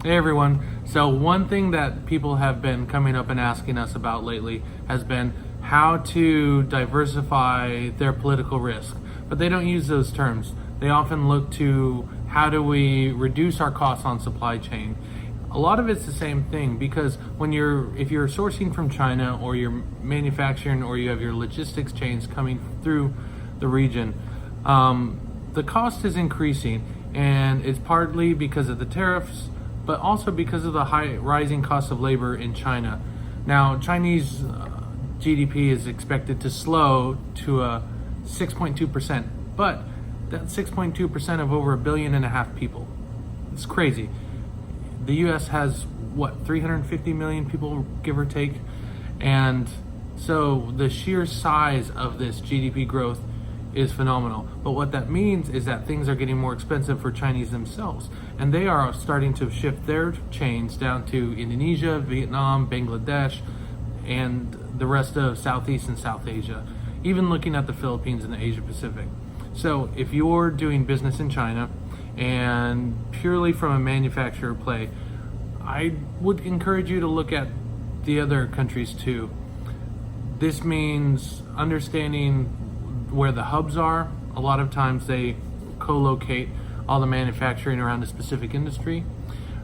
Hey everyone. So one thing that people have been coming up and asking us about lately has been how to diversify their political risk. But they don't use those terms. They often look to how do we reduce our costs on supply chain. A lot of it's the same thing because if you're sourcing from China or you're manufacturing or you have your logistics chains coming through the region, the cost is increasing, and it's partly because of the tariffs, but also because of the high rising cost of labor in China. Now, Chinese GDP is expected to slow to a 6.2%, but that's 6.2% of over 1.5 billion people. It's crazy. The US has, 350 million people, give or take? And so the sheer size of this GDP growth is phenomenal. But what that means is that things are getting more expensive for Chinese themselves. And they are starting to shift their chains down to Indonesia, Vietnam, Bangladesh, and the rest of Southeast and South Asia, even looking at the Philippines and the Asia Pacific. So if you're doing business in China and purely from a manufacturer play, I would encourage you to look at the other countries too. This means understanding where the hubs are. A lot of times they co-locate all the manufacturing around a specific industry.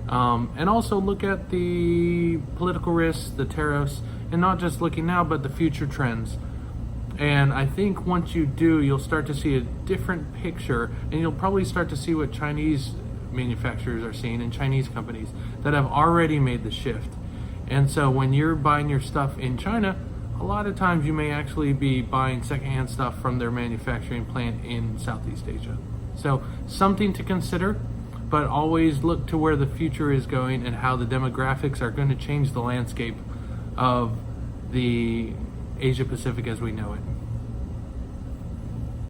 And also look at the political risks, the tariffs, and not just looking now, but the future trends. And I think once you do, you'll start to see a different picture, and you'll probably start to see what Chinese manufacturers are seeing and Chinese companies that have already made the shift. And so when you're buying your stuff in China, a lot of times you may actually be buying secondhand stuff from their manufacturing plant in Southeast Asia. So something to consider, but always look to where the future is going and how the demographics are going to change the landscape of the Asia Pacific as we know it.